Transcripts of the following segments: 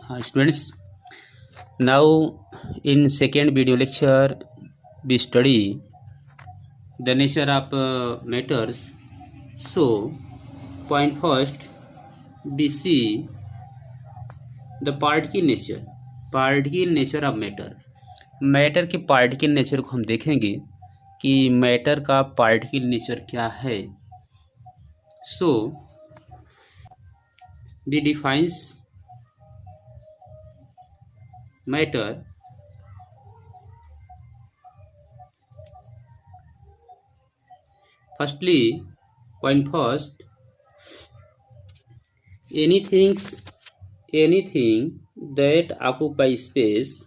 Students, now in second video lecture we study the nature of matters. So point first we see the particle nature of matter. Matter के particle nature को हम देखेंगे कि matter का particle nature क्या है. So we defines matter firstly. Point first, anything that occupies space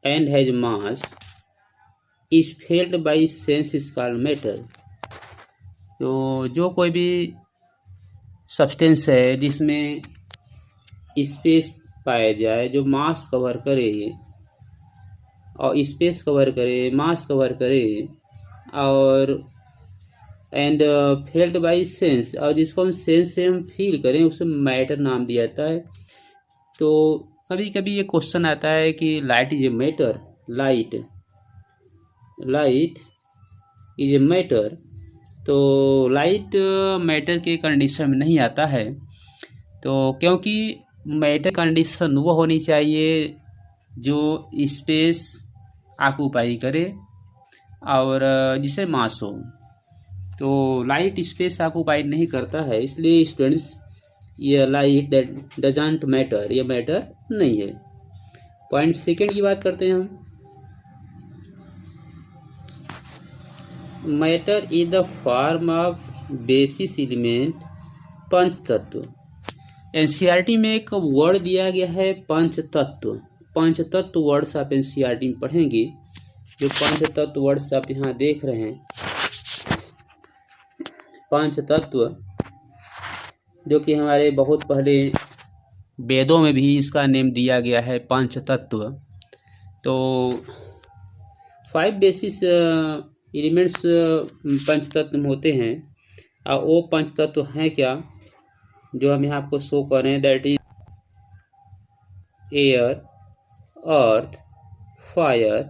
and has mass is felt by sense is called matter. तो जो कोई भी सब्सटेंस है जिसमें स्पेस पाया जाए, जो मास कवर करे और स्पेस कवर करे, मास कवर करे और एंड फेल्ड बाई सेंस, और जिसको हम सेंस से हम फील करें उसे मैटर नाम दिया जाता है. तो कभी कभी ये क्वेश्चन आता है कि light is a matter, light is a matter. तो लाइट मैटर के कंडीशन में नहीं आता है. तो क्योंकि मैटर कंडीशन वो होनी चाहिए जो स्पेस ऑक्यूपाई करे और जिसे मास हो. तो लाइट स्पेस ऑक्यूपाई नहीं करता है, इसलिए स्टूडेंट्स ये लाइट दैट डजंट मैटर, ये मैटर नहीं है. पॉइंट सेकंड की बात करते हैं हम. Matter is the form of basis element पंच तत्व. एनसीईआरटी में एक वर्ड दिया गया है पंच तत्व. पंच तत्व वर्ड्स आप एनसीईआरटी में पढ़ेंगे. जो पंच तत्व वर्ड्स आप यहाँ देख रहे हैं, पंच तत्व, जो कि हमारे बहुत पहले वेदों में भी इसका नेम दिया गया है पंच तत्व. तो 5 बेसिस एलिमेंट्स पंच तत्व में होते हैं. और वो पंच तत्व हैं क्या, जो हम यहाँ आपको शो कर रहे हैं. That is air, earth, fire,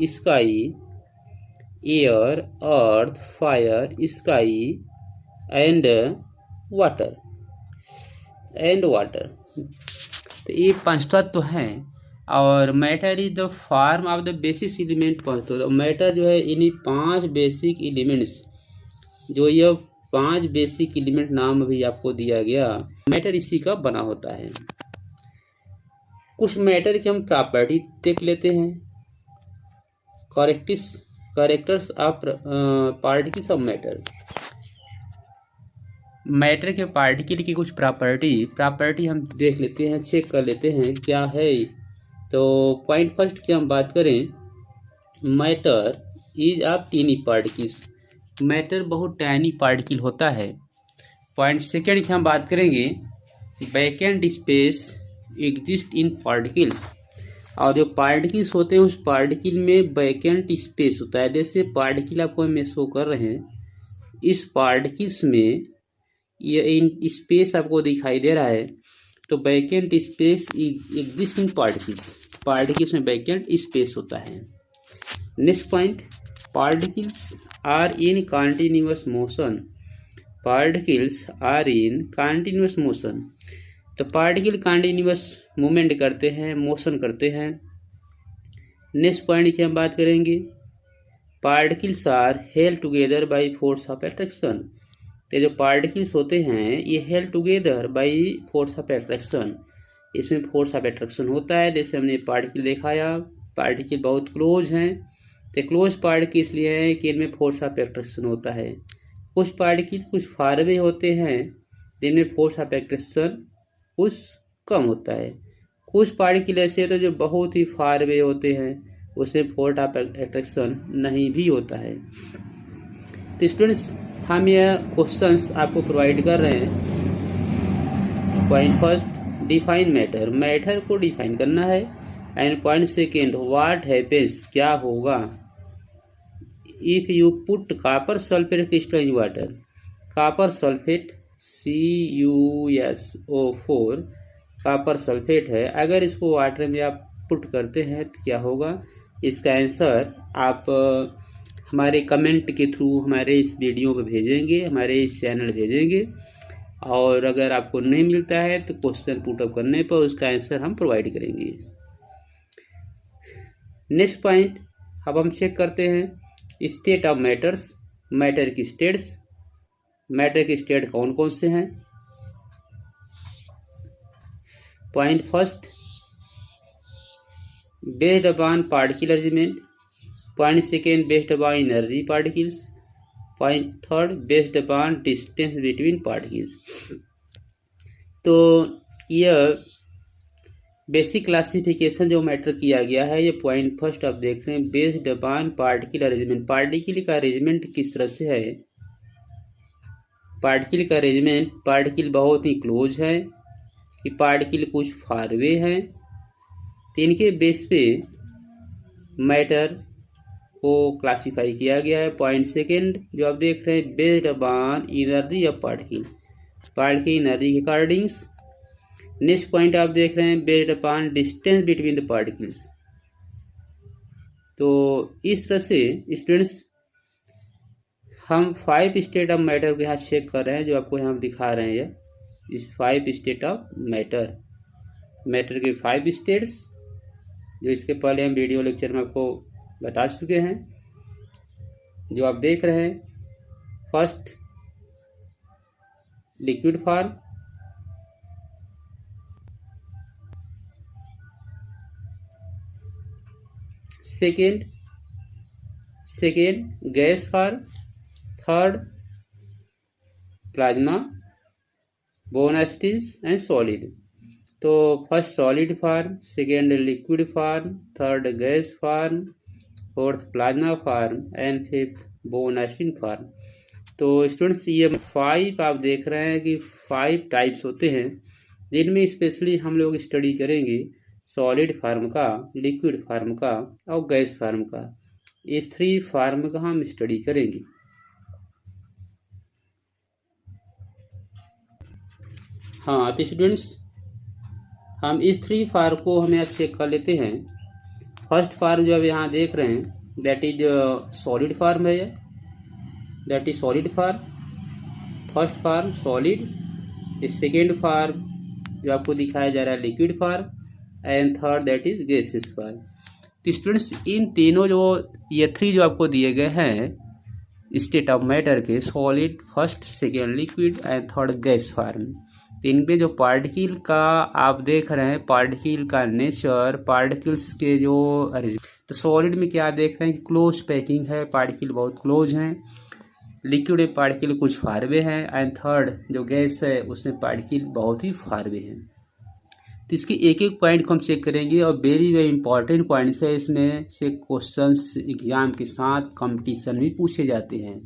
sky. Air, earth, fire, sky and water. तो ये पंच तत्व हैं. और matter is the form of the basic element. पंच तत्व मैटर जो है इन्हीं 5 बेसिक एलिमेंट्स, जो ये 5 बेसिक एलिमेंट नाम भी आपको दिया गया, मैटर इसी का बना होता है. कुछ मैटर की हम प्रॉपर्टी देख लेते हैं. Characters of particles of matter. Matter के पार्टिकल की कुछ प्रॉपर्टी हम देख लेते हैं, चेक कर लेते हैं क्या है. तो पॉइंट फर्स्ट की हम बात करें, matter is of tiny particles. Matter बहुत टाइनी पार्टिकल होता है. पॉइंट सेकेंड की हम बात करेंगे, vacant space exist in particles. और जो पार्टिकल्स होते हैं उस पार्टिकल में वैकेंट स्पेस होता है. जैसे पार्टिकल आपको मैं शो कर रहे हैं, इस पार्टिकल्स में ये इन स्पेस आपको दिखाई दे रहा है. तो vacant space exist in particles में वैकेंट स्पेस होता है. Next point, particles are in continuous motion. तो पार्टिकल कॉन्टिन्यूअस मूवमेंट करते हैं, मोशन करते हैं. नेक्स्ट पॉइंट की हम बात करेंगे, particles are held together by force of attraction. तो जो पार्टिकल्स होते हैं ये held together by force of attraction. इसमें फोर्स ऑफ अट्रैक्शन होता है. जैसे हमने पार्टिकल दिखाया, पार्टिकल बहुत क्लोज हैं. तो क्लोज पार्टिकल इसलिए है कि इनमें फोर्स ऑफ अट्रैक्शन होता है. कुछ पार्टिकल कुछ फार अवे होते हैं जिनमें फोर्स ऑफ अट्रैक्शन कुछ कम होता है. कुछ पार्टिकल ऐसे तो जो बहुत ही फार अवे होते हैं, उसमें फोर्स ऑफ अट्रैक्शन नहीं भी होता है. तो स्टूडेंट्स, हम यह क्वेश्चंस आपको प्रोवाइड कर रहे हैं. पॉइंट फर्स्ट, डिफाइन मैटर को डिफाइन करना है. And point second, what happens, क्या होगा if you put copper sulphate crystal in water. Copper sulphate CuSO4 copper sulphate है, अगर इसको वाटर में आप पुट करते हैं तो क्या होगा, इसका आंसर आप हमारे कमेंट के थ्रू हमारे इस वीडियो पे भेजेंगे, हमारे इस चैनल भेजेंगे, और अगर आपको नहीं मिलता है तो क्वेश्चन पुटअप करने पर उसका आंसर हम प्रोवाइड करेंगे। नेक्स्ट पॉइंट अब हम चेक करते हैं स्टेट ऑफ मैटर्स, मैटर की स्टेट्स। मैटर के स्टेट कौन कौन से हैं। Point first, based upon particle arrangement. Point second, based upon energy particles. Point third, based upon distance between particles. तो यह बेसिक क्लासिफिकेशन जो मैटर किया गया है, ये पॉइंट फर्स्ट आप देख रहे हैं, based upon particle arrangement. Particle का अरेंजमेंट किस तरह से है। पार्टिकल का अरेंजमेंट, पार्टिकल बहुत ही क्लोज है कि पार्टिकल कुछ फारवे हैं, तो इनके बेस पे मैटर को क्लासिफाई किया गया है। पॉइंट सेकेंड जो आप देख रहे हैं, based upon energy of particle, particle energy के अकॉर्डिंग्स। नेक्स्ट पॉइंट आप देख रहे हैं, based upon distance between the particles. तो इस तरह से स्टूडेंट्स हम 5 स्टेट ऑफ मैटर को यहाँ चेक कर रहे हैं, जो आपको यहाँ दिखा रहे हैं इस 5 स्टेट ऑफ मैटर, मैटर के 5 स्टेट्स, जो इसके पहले हम वीडियो लेक्चर में आपको बता चुके हैं, जो आप देख रहे हैं। First, liquid form. Second, gas form. Third, plasma, बोनास्टिस एंड सॉलिड। तो first solid form, second liquid form, third gas form, fourth plasma form and fifth बोनास्टिन फॉर्म। तो स्टूडेंट्स ये 5 आप देख रहे हैं कि 5 टाइप्स होते हैं, जिनमें स्पेशली हम लोग स्टडी करेंगे सॉलिड फॉर्म का, लिक्विड फॉर्म का और गैस फॉर्म का। इस 3 फॉर्म का हम स्टडी करेंगे। हाँ तो स्टूडेंट्स हम इस 3 फॉर्म को हम यहाँ चेक कर लेते हैं। फर्स्ट फॉर्म जो अब यहाँ देख रहे हैं, दैट इज सॉलिड फॉर्म है, that is solid form. First form solid, second form जो आपको दिखाया जा रहा है liquid form, and third that is gases form. तो स्टूडेंट्स इन तीनों जो ये 3 जो आपको दिए गए हैं स्टेट ऑफ मैटर के, solid, first, second liquid and third gas form, तो इनमें जो पार्टिकल का आप देख रहे हैं, पार्टिकल का नेचर, पार्टिकल्स के जो तो सॉलिड में क्या देख रहे हैं कि क्लोज पैकिंग है, पार्टिकल बहुत क्लोज हैं। लिक्विड में पार्टिकल कुछ फारवे हैं, एंड थर्ड जो गैस है उसमें पार्टिकल बहुत ही फारवे हैं। तो इसके एक एक पॉइंट को हम चेक करेंगे, और वेरी वेरी इंपॉर्टेंट पॉइंट्स है, इसमें से क्वेश्चंस एग्जाम के साथ कंपटीशन भी पूछे जाते हैं।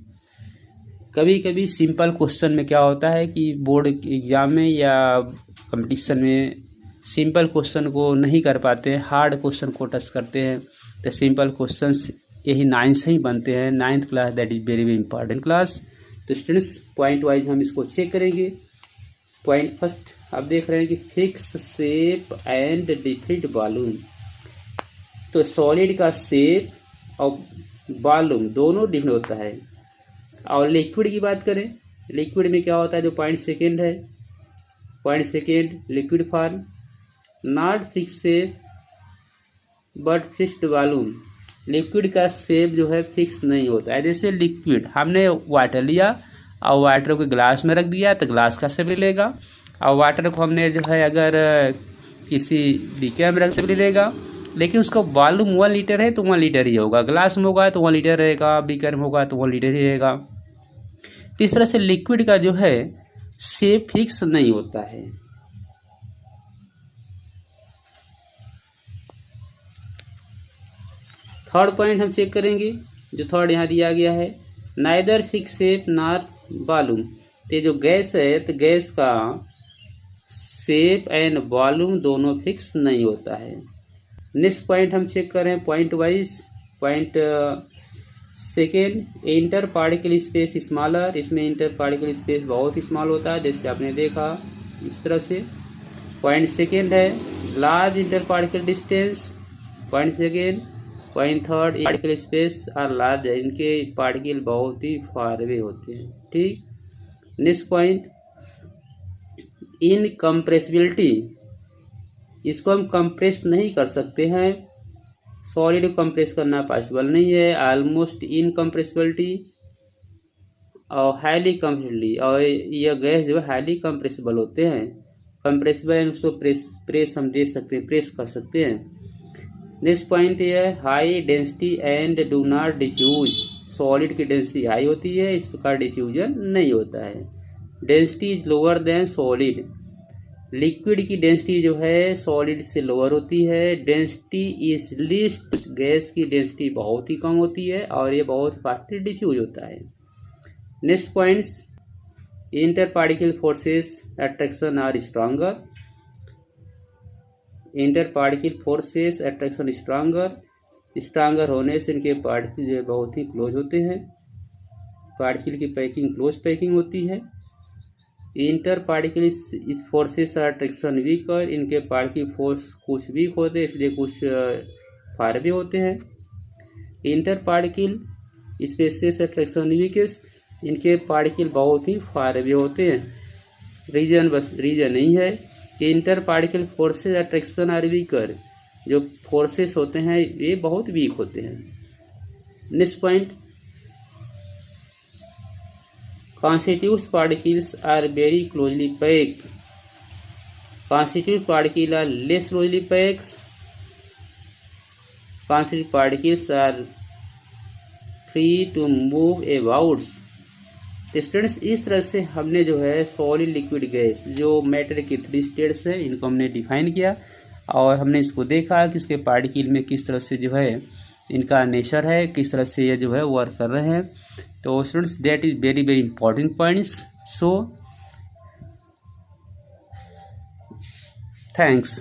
कभी कभी सिंपल क्वेश्चन में क्या होता है कि बोर्ड एग्ज़ाम में या कंपटीशन में सिंपल क्वेश्चन को नहीं कर पाते, हार्ड क्वेश्चन को टच करते हैं। तो सिंपल क्वेश्चंस यही 9 से ही बनते हैं, 9th class that is very very important class. तो स्टूडेंट्स पॉइंट वाइज हम इसको चेक करेंगे। पॉइंट फर्स्ट आप देख रहे हैं कि fix shape and different volume. तो सॉलिड का शेप और वॉल्यूम दोनों डिफरेंट होता है। और लिक्विड की बात करें, लिक्विड में क्या होता है, जो पॉइंट सेकेंड है, point second liquid form, not fix shape but fixed volume. Liquid का शेप जो है फिक्स नहीं होता है। जैसे लिक्विड हमने वाटर लिया और वाटर को ग्लास में रख दिया तो ग्लास का शेप ले लेगा, और वाटर को हमने जो है अगर किसी बीकर में रख ले लेगा, लेकिन उसका वॉल्यूम 1 लीटर है तो 1 लीटर ही होगा, ग्लास में होगा तो 1 लीटर रहेगा, बीकर में होगा तो 1 लीटर ही रहेगा। तो इस तरह से लिक्विड का जो है शेप फिक्स नहीं होता है। थर्ड पॉइंट हम चेक करेंगे, जो थर्ड यहाँ दिया गया है, neither fix shape nor volume. तो जो गैस है तो गैस का शेप एंड वॉल्यूम दोनों फिक्स नहीं होता है। नेक्स्ट पॉइंट हम चेक करें point wise. Point second, inter particle space smaller. इसमें इंटर पार्टिकल स्पेस बहुत स्मॉल होता है, जैसे आपने देखा इस तरह से। पॉइंट सेकेंड है large inter particle distance. Point second. Point third particle space are large है, इनके पार्टिकल बहुत ही फार अवे होते हैं। ठीक। नेक्स्ट पॉइंट इनकम्प्रेसिबिलिटी, इसको हम कंप्रेस नहीं कर सकते हैं, सॉलिड कंप्रेस करना पॉसिबल नहीं है। ऑलमोस्ट इनकम्प्रेसिबिलिटी और हाईली कंप्रेसिबिलिटी, और यह गैस जो है हाईली कंप्रेसिबल होते हैं। कंप्रेसिबल उसको प्रेस हम दे सकते हैं, प्रेस कर सकते हैं। नेक्स्ट पॉइंट ये है high density and do not diffuse, solid की डेंसिटी हाई होती है, इस प्रकार डिफ्यूजन नहीं होता है। Density is lower than solid, liquid की डेंसिटी जो है सॉलिड से लोअर होती है। डेंसिटी इज लीस्ट, गैस की डेंसिटी बहुत ही कम होती है और ये बहुत फास्टली डिफ्यूज होता है। Next points inter particle forces attraction are stronger, inter particle forces attraction stronger होने से इनके पार्टिकल जो है बहुत ही क्लोज होते हैं, पार्टिकल की पैकिंग क्लोज पैकिंग होती है। इंटर पार्टिकल इस फोर्सेस अट्रैक्शन वीकर, इनके पार्टिकल फोर्स कुछ वीक होते हैं इसलिए कुछ फार भी होते हैं। इंटर पार्टिकल स्पेसेस अट्रैक्शन वीकेस, इनके पार्टिकल बहुत ही फार भी होते हैं। रीजन नहीं है कि inter particle forces attraction are weaker, जो फोर्सेस होते हैं ये बहुत वीक होते हैं। Next point constituent particles are very closely packed, constituent particles are less closely packed, constituent particles are free to move about। तो स्टूडेंट्स इस तरह से हमने जो है सॉलिड लिक्विड गैस जो मैटर के 3 स्टेट्स हैं इनको हमने डिफाइन किया और हमने इसको देखा कि इसके पार्टिकल में किस तरह से जो है इनका नेचर है, किस तरह से ये जो है वर्क कर रहे हैं। तो students that is very very important points. So thanks.